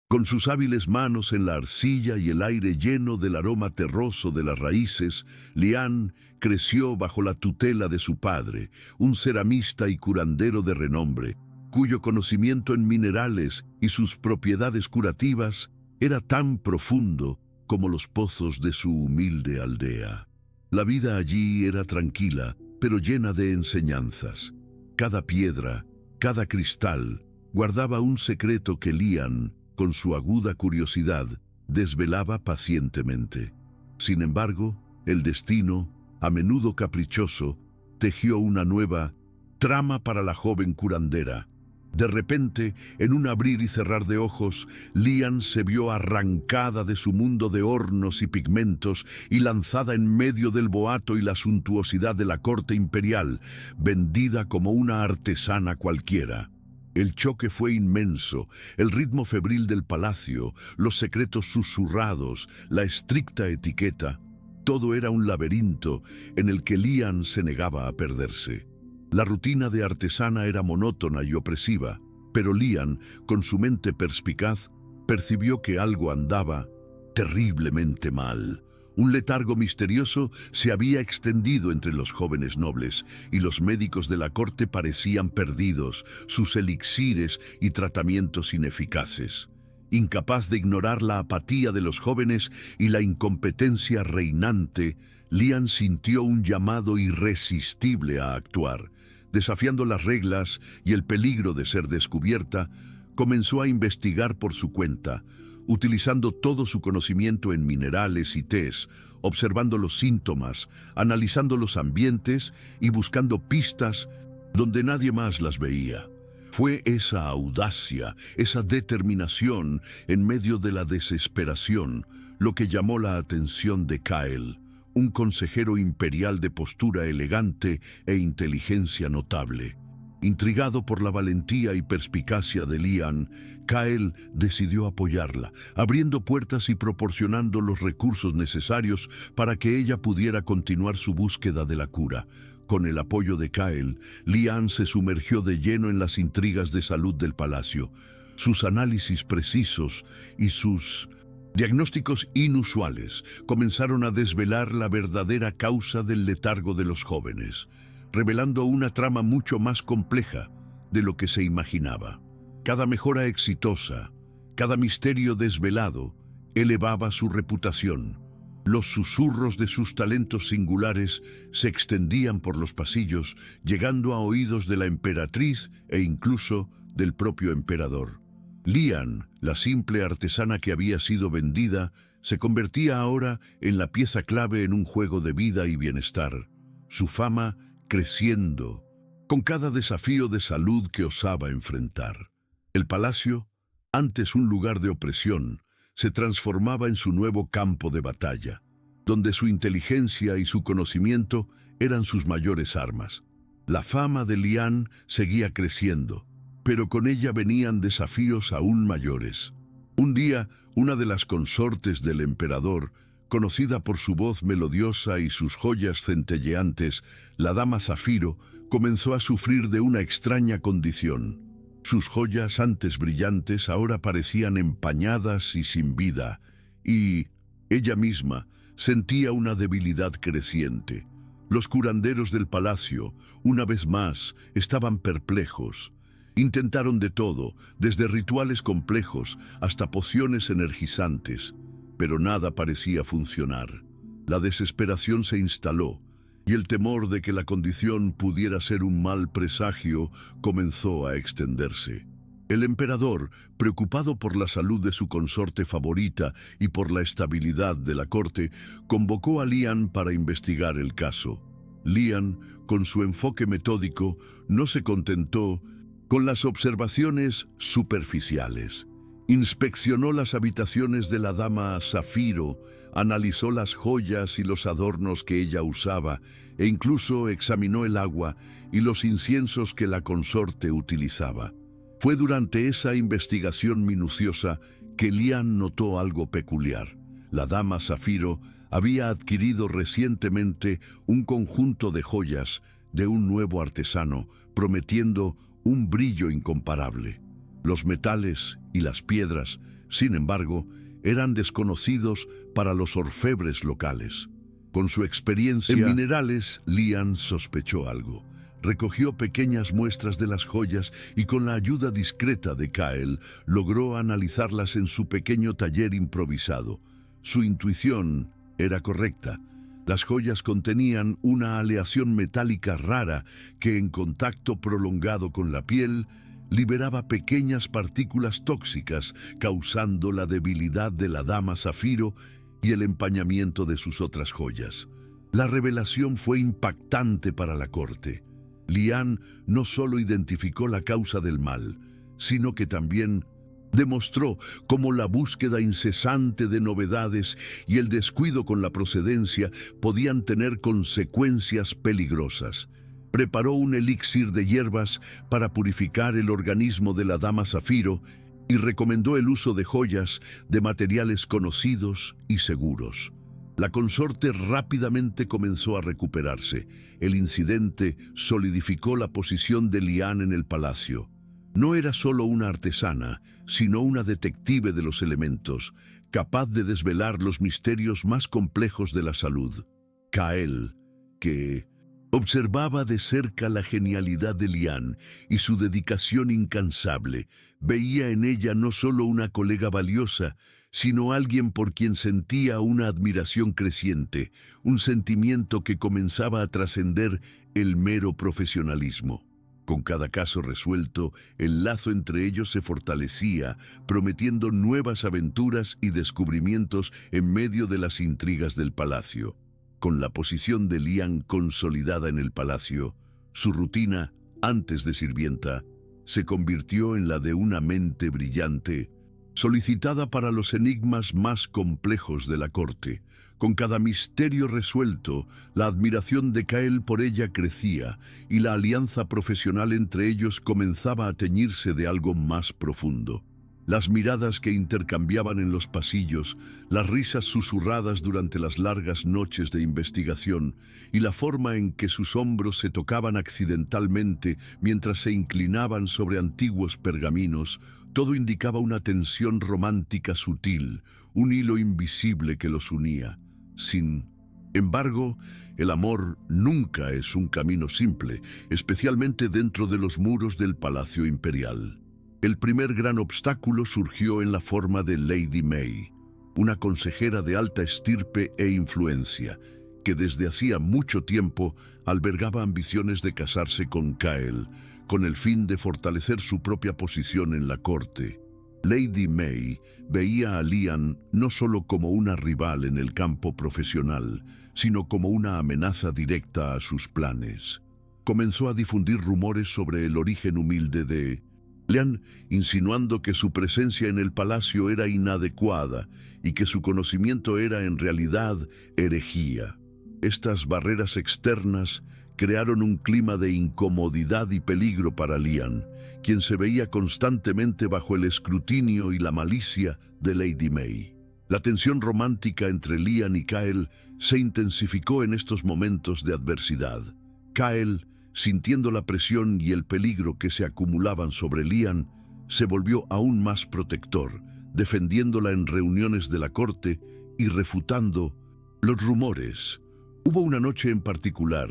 Con sus hábiles manos en la arcilla y el aire lleno del aroma terroso de las raíces, Lian creció bajo la tutela de su padre, un ceramista y curandero de renombre, cuyo conocimiento en minerales y sus propiedades curativas era tan profundo como los pozos de su humilde aldea. La vida allí era tranquila, pero llena de enseñanzas. Cada piedra, cada cristal, guardaba un secreto que Lian, con su aguda curiosidad, desvelaba pacientemente. Sin embargo, el destino, a menudo caprichoso, tejió una nueva trama para la joven curandera. De repente, en un abrir y cerrar de ojos, Lian se vio arrancada de su mundo de hornos y pigmentos y lanzada en medio del boato y la suntuosidad de la corte imperial, vendida como una artesana cualquiera. El choque fue inmenso, el ritmo febril del palacio, los secretos susurrados, la estricta etiqueta. Todo era un laberinto en el que Lian se negaba a perderse. La rutina de artesana era monótona y opresiva, pero Lian, con su mente perspicaz, percibió que algo andaba terriblemente mal. Un letargo misterioso se había extendido entre los jóvenes nobles, y los médicos de la corte parecían perdidos, sus elixires y tratamientos ineficaces. Incapaz de ignorar la apatía de los jóvenes y la incompetencia reinante, Lian sintió un llamado irresistible a actuar. Desafiando las reglas y el peligro de ser descubierta, comenzó a investigar por su cuenta, utilizando todo su conocimiento en minerales y tés, observando los síntomas, analizando los ambientes y buscando pistas donde nadie más las veía. Fue esa audacia, esa determinación en medio de la desesperación, lo que llamó la atención de Kael, un consejero imperial de postura elegante e inteligencia notable. Intrigado por la valentía y perspicacia de Lian, Kael decidió apoyarla, abriendo puertas y proporcionando los recursos necesarios para que ella pudiera continuar su búsqueda de la cura. Con el apoyo de Kael, Lian se sumergió de lleno en las intrigas de salud del palacio. Sus análisis precisos y sus diagnósticos inusuales comenzaron a desvelar la verdadera causa del letargo de los jóvenes, revelando una trama mucho más compleja de lo que se imaginaba. Cada mejora exitosa, cada misterio desvelado, elevaba su reputación. Los susurros de sus talentos singulares se extendían por los pasillos, llegando a oídos de la emperatriz e incluso del propio emperador. Lian, la simple artesana que había sido vendida, se convertía ahora en la pieza clave en un juego de vida y bienestar. Su fama creciendo, con cada desafío de salud que osaba enfrentar. El palacio, antes un lugar de opresión, se transformaba en su nuevo campo de batalla, donde su inteligencia y su conocimiento eran sus mayores armas. La fama de Lian seguía creciendo, pero con ella venían desafíos aún mayores. Un día, una de las consortes del emperador, conocida por su voz melodiosa y sus joyas centelleantes, la dama Zafiro, comenzó a sufrir de una extraña condición. Sus joyas, antes brillantes, ahora parecían empañadas y sin vida, y ella misma sentía una debilidad creciente. Los curanderos del palacio, una vez más, estaban perplejos. Intentaron de todo, desde rituales complejos hasta pociones energizantes, pero nada parecía funcionar. La desesperación se instaló, y el temor de que la condición pudiera ser un mal presagio comenzó a extenderse. El emperador, preocupado por la salud de su consorte favorita y por la estabilidad de la corte, convocó a Lian para investigar el caso. Lian, con su enfoque metódico, no se contentó con las observaciones superficiales. Inspeccionó las habitaciones de la dama Zafiro, analizó las joyas y los adornos que ella usaba e incluso examinó el agua y los inciensos que la consorte utilizaba. Fue durante esa investigación minuciosa que Lian notó algo peculiar. La dama Zafiro había adquirido recientemente un conjunto de joyas de un nuevo artesano, prometiendo un brillo incomparable. Los metales y las piedras Sin embargo, eran desconocidos para los orfebres locales. Con su experiencia en minerales, Lian sospechó algo. Recogió pequeñas muestras de las joyas y con la ayuda discreta de Kyle logró analizarlas en su pequeño taller improvisado. Su intuición era correcta. Las joyas contenían una aleación metálica rara que, en contacto prolongado con la piel, liberaba pequeñas partículas tóxicas, causando la debilidad de la dama zafiro y el empañamiento de sus otras joyas. La revelación fue impactante para la corte. Lian no solo identificó la causa del mal, sino que también demostró cómo la búsqueda incesante de novedades y el descuido con la procedencia podían tener consecuencias peligrosas. Preparó un elixir de hierbas para purificar el organismo de la dama zafiro y recomendó el uso de joyas de materiales conocidos y seguros. La consorte rápidamente comenzó a recuperarse. El incidente solidificó la posición de Lian en el palacio. No era solo una artesana, sino una detective de los elementos, capaz de desvelar los misterios más complejos de la salud. Kyle, que observaba de cerca la genialidad de Lian y su dedicación incansable, veía en ella no solo una colega valiosa, sino alguien por quien sentía una admiración creciente, un sentimiento que comenzaba a trascender el mero profesionalismo. Con cada caso resuelto, el lazo entre ellos se fortalecía, prometiendo nuevas aventuras y descubrimientos en medio de las intrigas del palacio. Con la posición de Lian consolidada en el palacio, su rutina, antes de sirvienta, se convirtió en la de una mente brillante, solicitada para los enigmas más complejos de la corte. Con cada misterio resuelto, la admiración de Kyle por ella crecía y la alianza profesional entre ellos comenzaba a teñirse de algo más profundo. Las miradas que intercambiaban en los pasillos, las risas susurradas durante las largas noches de investigación y la forma en que sus hombros se tocaban accidentalmente mientras se inclinaban sobre antiguos pergaminos, todo indicaba una tensión romántica sutil, un hilo invisible que los unía. Sin embargo, el amor nunca es un camino simple, especialmente dentro de los muros del Palacio Imperial. El primer gran obstáculo surgió en la forma de Lady May, una consejera de alta estirpe e influencia, que desde hacía mucho tiempo albergaba ambiciones de casarse con Kyle, con el fin de fortalecer su propia posición en la corte. Lady May veía a Lian no solo como una rival en el campo profesional, sino como una amenaza directa a sus planes. Comenzó a difundir rumores sobre el origen humilde de Lian, insinuando que su presencia en el palacio era inadecuada y que su conocimiento era en realidad herejía. Estas barreras externas crearon un clima de incomodidad y peligro para Lian, quien se veía constantemente bajo el escrutinio y la malicia de Lady May. La tensión romántica entre Lian y Kyle se intensificó en estos momentos de adversidad. Kyle, sintiendo la presión y el peligro que se acumulaban sobre Lian, se volvió aún más protector, defendiéndola en reuniones de la corte y refutando los rumores. Hubo una noche en particular,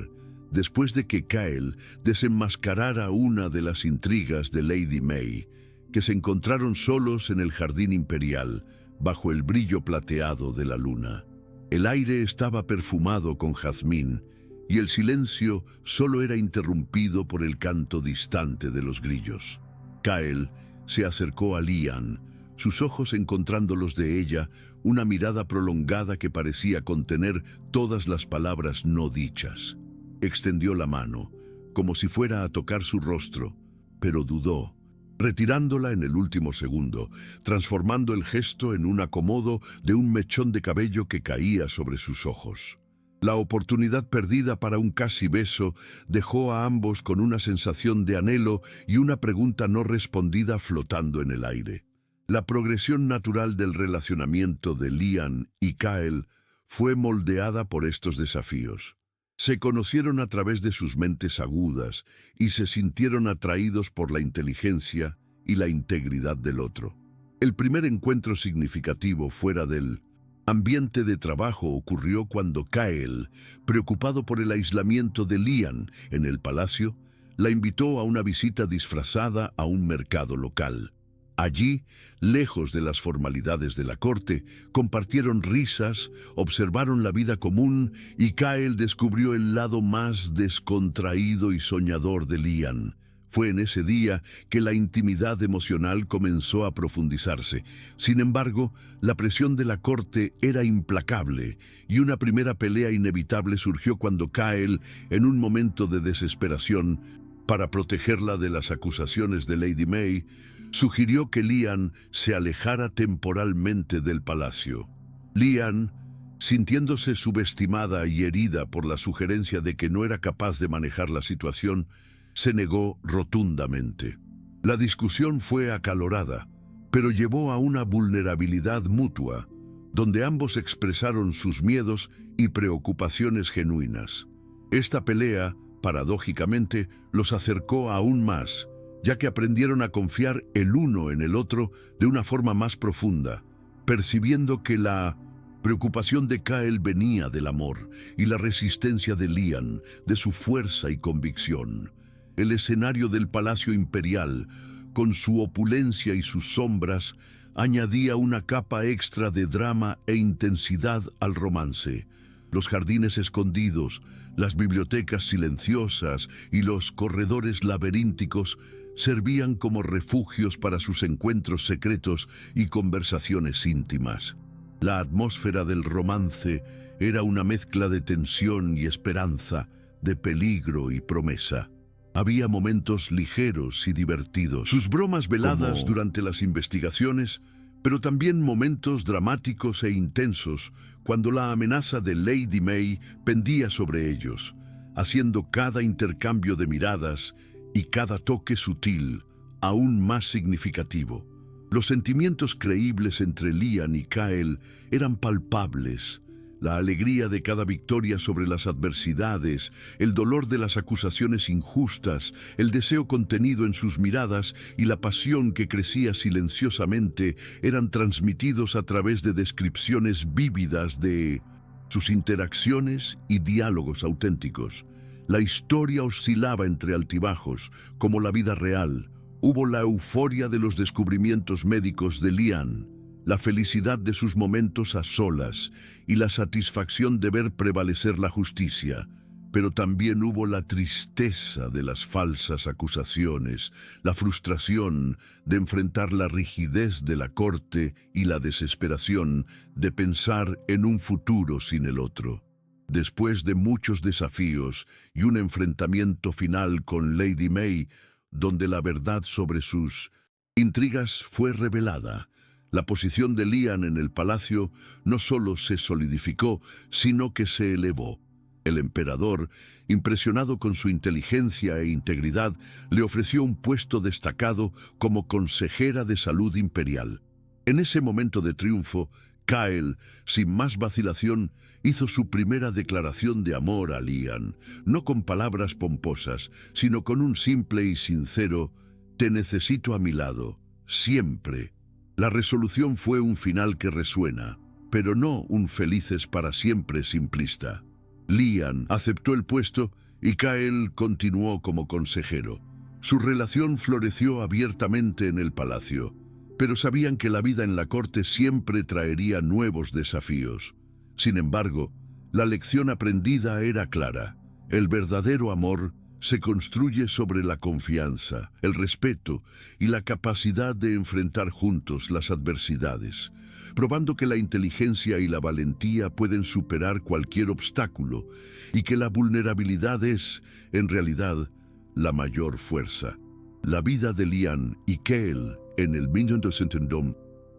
después de que Kyle desenmascarara una de las intrigas de Lady May, que se encontraron solos en el jardín imperial, bajo el brillo plateado de la luna. El aire estaba perfumado con jazmín, y el silencio solo era interrumpido por el canto distante de los grillos. Kyle se acercó a Lian, sus ojos encontrando los de ella, una mirada prolongada que parecía contener todas las palabras no dichas. Extendió la mano, como si fuera a tocar su rostro, pero dudó, retirándola en el último segundo, transformando el gesto en un acomodo de un mechón de cabello que caía sobre sus ojos. La oportunidad perdida para un casi beso dejó a ambos con una sensación de anhelo y una pregunta no respondida flotando en el aire. La progresión natural del relacionamiento de Lian y Kyle fue moldeada por estos desafíos. Se conocieron a través de sus mentes agudas y se sintieron atraídos por la inteligencia y la integridad del otro. El primer encuentro significativo fuera del ambiente de trabajo ocurrió cuando Kael, preocupado por el aislamiento de Lian en el palacio, la invitó a una visita disfrazada a un mercado local. Allí, lejos de las formalidades de la corte, compartieron risas, observaron la vida común y Kael descubrió el lado más descontraído y soñador de Lian. Fue en ese día que la intimidad emocional comenzó a profundizarse. Sin embargo, la presión de la corte era implacable y una primera pelea inevitable surgió cuando Kael, en un momento de desesperación, para protegerla de las acusaciones de Lady May, sugirió que Lian se alejara temporalmente del palacio. Lian, sintiéndose subestimada y herida por la sugerencia de que no era capaz de manejar la situación, se negó rotundamente. La discusión fue acalorada, pero llevó a una vulnerabilidad mutua, donde ambos expresaron sus miedos y preocupaciones genuinas. Esta pelea, paradójicamente, los acercó aún más, ya que aprendieron a confiar el uno en el otro de una forma más profunda, percibiendo que la preocupación de Kael venía del amor y la resistencia de Lian, de su fuerza y convicción. El escenario del Palacio Imperial, con su opulencia y sus sombras, añadía una capa extra de drama e intensidad al romance. Los jardines escondidos, las bibliotecas silenciosas y los corredores laberínticos servían como refugios para sus encuentros secretos y conversaciones íntimas. La atmósfera del romance era una mezcla de tensión y esperanza, de peligro y promesa. Había momentos ligeros y divertidos, sus bromas veladas durante las investigaciones, pero también momentos dramáticos e intensos cuando la amenaza de Lady May pendía sobre ellos, haciendo cada intercambio de miradas y cada toque sutil aún más significativo. Los sentimientos creíbles entre Lian y Kael eran palpables. La alegría de cada victoria sobre las adversidades, el dolor de las acusaciones injustas, el deseo contenido en sus miradas y la pasión que crecía silenciosamente eran transmitidos a través de descripciones vívidas de sus interacciones y diálogos auténticos. La historia oscilaba entre altibajos, como la vida real. Hubo la euforia de los descubrimientos médicos de Lian, la felicidad de sus momentos a solas y la satisfacción de ver prevalecer la justicia. Pero también hubo la tristeza de las falsas acusaciones, la frustración de enfrentar la rigidez de la corte y la desesperación de pensar en un futuro sin el otro. Después de muchos desafíos y un enfrentamiento final con Lady May, donde la verdad sobre sus intrigas fue revelada, la posición de Lian en el palacio no solo se solidificó, sino que se elevó. El emperador, impresionado con su inteligencia e integridad, le ofreció un puesto destacado como consejera de salud imperial. En ese momento de triunfo, Kael, sin más vacilación, hizo su primera declaración de amor a Lian, no con palabras pomposas, sino con un simple y sincero «Te necesito a mi lado, siempre». La resolución fue un final que resuena, pero no un felices para siempre simplista. Lian aceptó el puesto y Kael continuó como consejero. Su relación floreció abiertamente en el palacio, pero sabían que la vida en la corte siempre traería nuevos desafíos. Sin embargo, la lección aprendida era clara. El verdadero amor se construye sobre la confianza, el respeto y la capacidad de enfrentar juntos las adversidades, probando que la inteligencia y la valentía pueden superar cualquier obstáculo y que la vulnerabilidad es, en realidad, la mayor fuerza. La vida de Lian y Kael en el Minden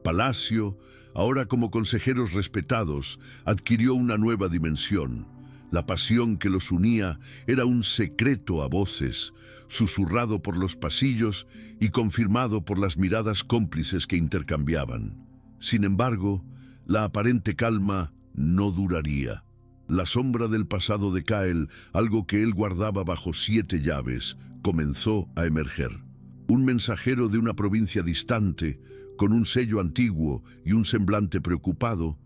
Palacio, ahora como consejeros respetados, adquirió una nueva dimensión. La pasión que los unía era un secreto a voces, susurrado por los pasillos y confirmado por las miradas cómplices que intercambiaban. Sin embargo, la aparente calma no duraría. La sombra del pasado de Kael, algo que él guardaba bajo 7 llaves, comenzó a emerger. Un mensajero de una provincia distante, con un sello antiguo y un semblante preocupado,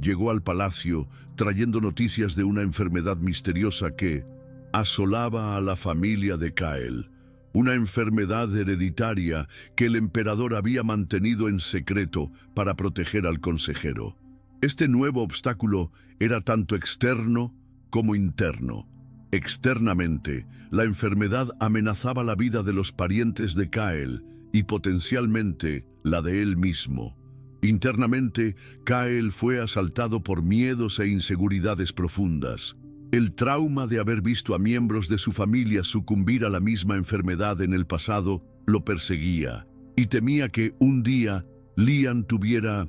llegó al palacio trayendo noticias de una enfermedad misteriosa que asolaba a la familia de Kael, una enfermedad hereditaria que el emperador había mantenido en secreto para proteger al consejero. Este nuevo obstáculo era tanto externo como interno. Externamente, la enfermedad amenazaba la vida de los parientes de Kael y potencialmente la de él mismo. Internamente, Kael fue asaltado por miedos e inseguridades profundas. El trauma de haber visto a miembros de su familia sucumbir a la misma enfermedad en el pasado lo perseguía y temía que un día Lian tuviera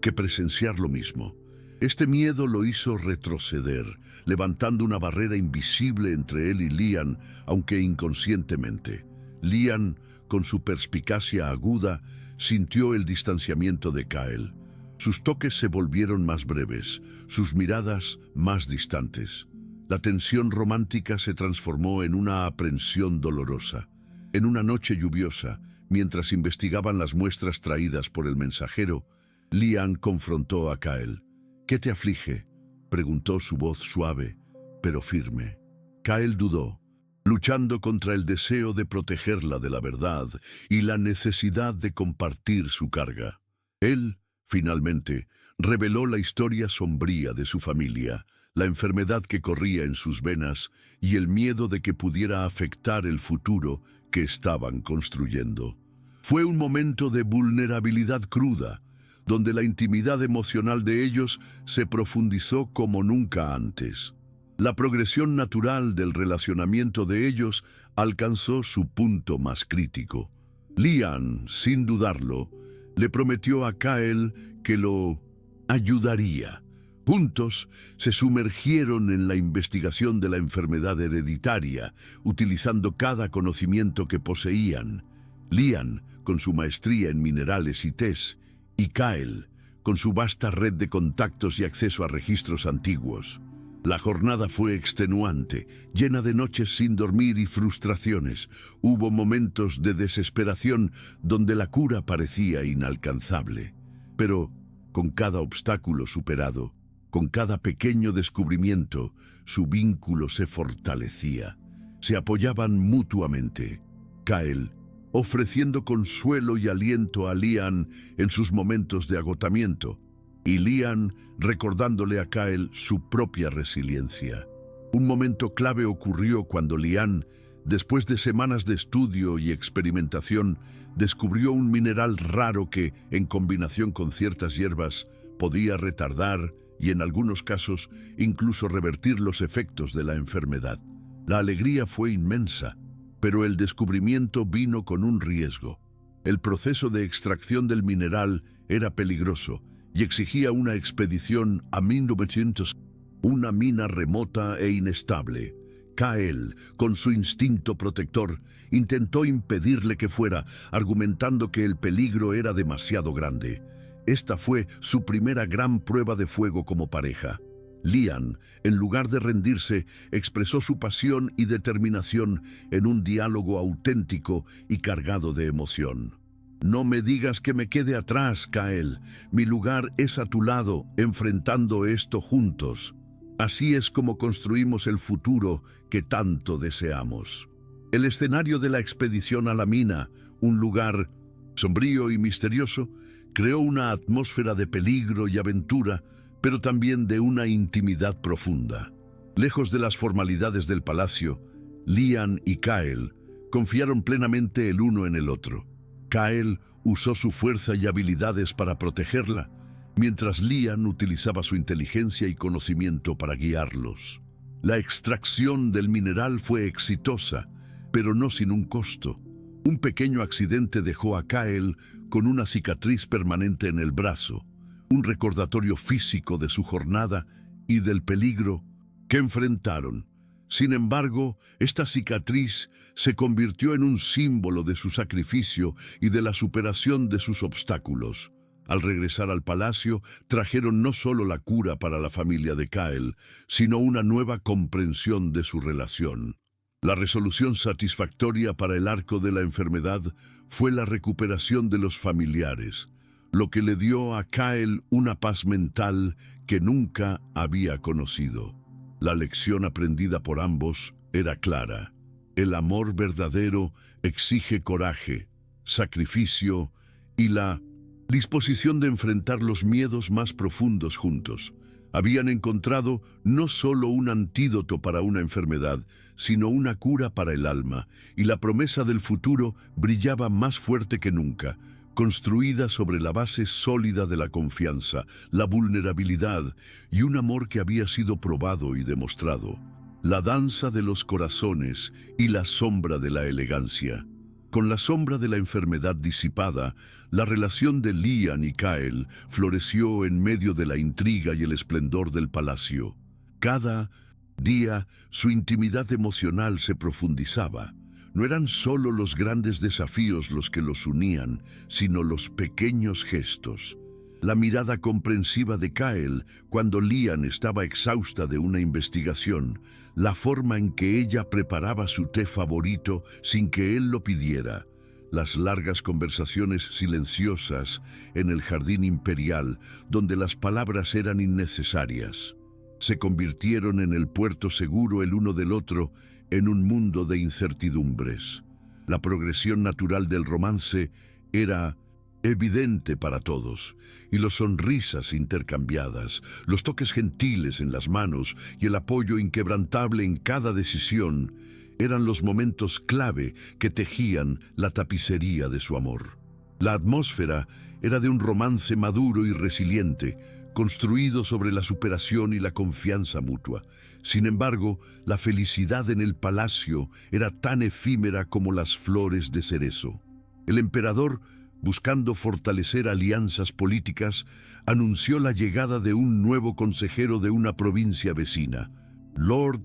que presenciar lo mismo. Este miedo lo hizo retroceder, levantando una barrera invisible entre él y Lian, aunque inconscientemente. Lian, con su perspicacia aguda, sintió el distanciamiento de Kael. Sus toques se volvieron más breves, sus miradas más distantes. La tensión romántica se transformó en una aprensión dolorosa. En una noche lluviosa, mientras investigaban las muestras traídas por el mensajero, Lian confrontó a Kael. «¿Qué te aflige?», preguntó su voz suave, pero firme. Kael dudó, luchando contra el deseo de protegerla de la verdad y la necesidad de compartir su carga. Él, finalmente, reveló la historia sombría de su familia, la enfermedad que corría en sus venas y el miedo de que pudiera afectar el futuro que estaban construyendo. Fue un momento de vulnerabilidad cruda, donde la intimidad emocional de ellos se profundizó como nunca antes. La progresión natural del relacionamiento de ellos alcanzó su punto más crítico. Lian, sin dudarlo, le prometió a Kael que lo ayudaría. Juntos se sumergieron en la investigación de la enfermedad hereditaria, utilizando cada conocimiento que poseían. Lian, con su maestría en minerales y tés, y Kael, con su vasta red de contactos y acceso a registros antiguos. La jornada fue extenuante, llena de noches sin dormir y frustraciones. Hubo momentos de desesperación donde la cura parecía inalcanzable. Pero, con cada obstáculo superado, con cada pequeño descubrimiento, su vínculo se fortalecía. Se apoyaban mutuamente. Kael, ofreciendo consuelo y aliento a Lian en sus momentos de agotamiento, y Lian recordándole a Kael su propia resiliencia. Un momento clave ocurrió cuando Lian, después de semanas de estudio y experimentación, descubrió un mineral raro que, en combinación con ciertas hierbas, podía retardar y, en algunos casos, incluso revertir los efectos de la enfermedad. La alegría fue inmensa, pero el descubrimiento vino con un riesgo. El proceso de extracción del mineral era peligroso y exigía una expedición a 1900, una mina remota e inestable. Kael, con su instinto protector, intentó impedirle que fuera, argumentando que el peligro era demasiado grande. Esta fue su primera gran prueba de fuego como pareja. Lian, en lugar de rendirse, expresó su pasión y determinación en un diálogo auténtico y cargado de emoción. «No me digas que me quede atrás, Kael. Mi lugar es a tu lado, enfrentando esto juntos. Así es como construimos el futuro que tanto deseamos». El escenario de la expedición a la mina, un lugar sombrío y misterioso, creó una atmósfera de peligro y aventura, pero también de una intimidad profunda. Lejos de las formalidades del palacio, Lian y Kael confiaron plenamente el uno en el otro. Kael usó su fuerza y habilidades para protegerla, mientras Lian utilizaba su inteligencia y conocimiento para guiarlos. La extracción del mineral fue exitosa, pero no sin un costo. Un pequeño accidente dejó a Kael con una cicatriz permanente en el brazo, un recordatorio físico de su jornada y del peligro que enfrentaron. Sin embargo, esta cicatriz se convirtió en un símbolo de su sacrificio y de la superación de sus obstáculos. Al regresar al palacio, trajeron no solo la cura para la familia de Kael, sino una nueva comprensión de su relación. La resolución satisfactoria para el arco de la enfermedad fue la recuperación de los familiares. lo que le dio a Kael una paz mental que nunca había conocido. La lección aprendida por ambos era clara. El amor verdadero exige coraje, sacrificio y la disposición de enfrentar los miedos más profundos juntos. Habían encontrado no solo un antídoto para una enfermedad, sino una cura para el alma, y la promesa del futuro brillaba más fuerte que nunca, construida sobre la base sólida de la confianza, la vulnerabilidad y un amor que había sido probado y demostrado. La danza de los corazones y la sombra de la elegancia. Con la sombra de la enfermedad disipada, la relación de Lian y Kael floreció en medio de la intriga y el esplendor del palacio. Cada día su intimidad emocional se profundizaba. No eran solo los grandes desafíos los que los unían, sino los pequeños gestos. La mirada comprensiva de Kael cuando Lian estaba exhausta de una investigación, la forma en que ella preparaba su té favorito sin que él lo pidiera, las largas conversaciones silenciosas en el jardín imperial donde las palabras eran innecesarias. Se convirtieron en el puerto seguro el uno del otro en un mundo de incertidumbres. La progresión natural del romance era evidente para todos, y las sonrisas intercambiadas, los toques gentiles en las manos y el apoyo inquebrantable en cada decisión eran los momentos clave que tejían la tapicería de su amor. La atmósfera era de un romance maduro y resiliente, construido sobre la superación y la confianza mutua. Sin embargo, la felicidad en el palacio era tan efímera como las flores de cerezo. El emperador, buscando fortalecer alianzas políticas, anunció la llegada de un nuevo consejero de una provincia vecina, Lord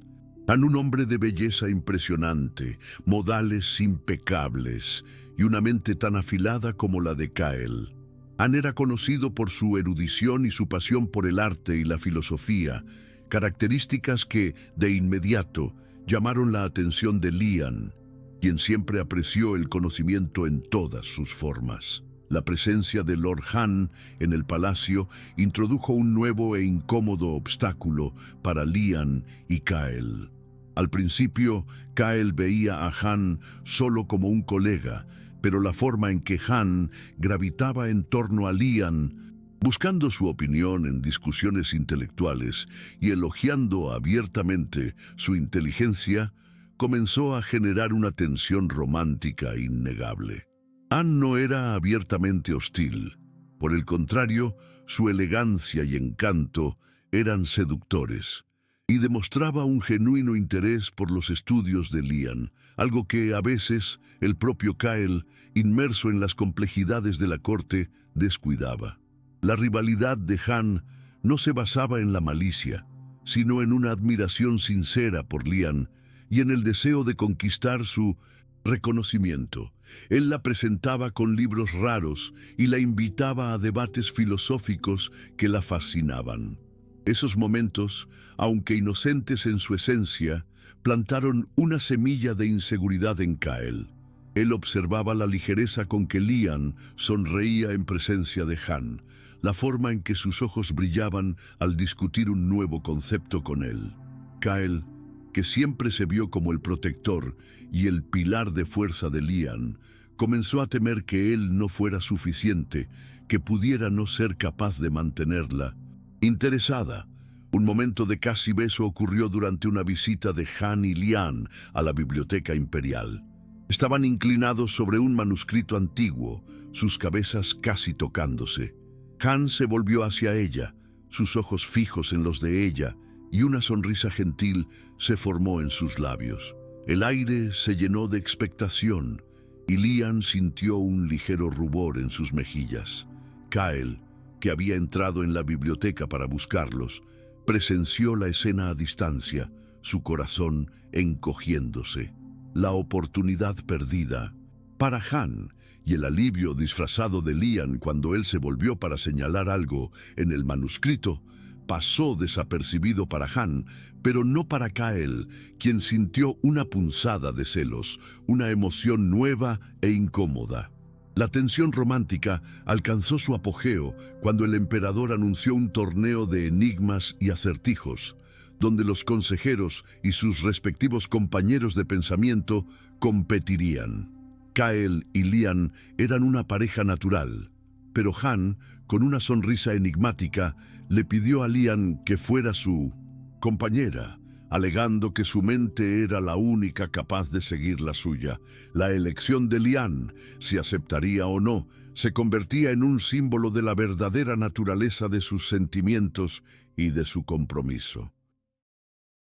Han, un hombre de belleza impresionante, modales impecables y una mente tan afilada como la de Kael. Han era conocido por su erudición y su pasión por el arte y la filosofía, características que, de inmediato, llamaron la atención de Lian, quien siempre apreció el conocimiento en todas sus formas. La presencia de Lord Han en el palacio introdujo un nuevo e incómodo obstáculo para Lian y Kael. Al principio, Kael veía a Han solo como un colega, pero la forma en que Han gravitaba en torno a Lian, buscando su opinión en discusiones intelectuales y elogiando abiertamente su inteligencia, comenzó a generar una tensión romántica innegable. Han no era abiertamente hostil. Por el contrario, su elegancia y encanto eran seductores, y demostraba un genuino interés por los estudios de Lian, algo que a veces el propio Kael, inmerso en las complejidades de la corte, descuidaba. La rivalidad de Han no se basaba en la malicia, sino en una admiración sincera por Lian y en el deseo de conquistar su reconocimiento. Él la presentaba con libros raros y la invitaba a debates filosóficos que la fascinaban. Esos momentos, aunque inocentes en su esencia, plantaron una semilla de inseguridad en Kael. Él observaba la ligereza con que Lian sonreía en presencia de Han, la forma en que sus ojos brillaban al discutir un nuevo concepto con él. Kael, que siempre se vio como el protector y el pilar de fuerza de Lian, comenzó a temer que él no fuera suficiente, que pudiera no ser capaz de mantenerla interesada. Un momento de casi beso ocurrió durante una visita de Han y Lian a la biblioteca imperial. Estaban inclinados sobre un manuscrito antiguo, sus cabezas casi tocándose. Han se volvió hacia ella, sus ojos fijos en los de ella, y una sonrisa gentil se formó en sus labios. El aire se llenó de expectación, y Lian sintió un ligero rubor en sus mejillas. Kael, que había entrado en la biblioteca para buscarlos, presenció la escena a distancia, su corazón encogiéndose. La oportunidad perdida. Para Han, y el alivio disfrazado de Lian cuando él se volvió para señalar algo en el manuscrito, pasó desapercibido para Han, pero no para Kael, quien sintió una punzada de celos, una emoción nueva e incómoda. La tensión romántica alcanzó su apogeo cuando el emperador anunció un torneo de enigmas y acertijos, donde los consejeros y sus respectivos compañeros de pensamiento competirían. Kael y Lian eran una pareja natural, pero Han, con una sonrisa enigmática, le pidió a Lian que fuera su compañera, alegando que su mente era la única capaz de seguir la suya. La elección de Lian, si aceptaría o no, se convertía en un símbolo de la verdadera naturaleza de sus sentimientos y de su compromiso.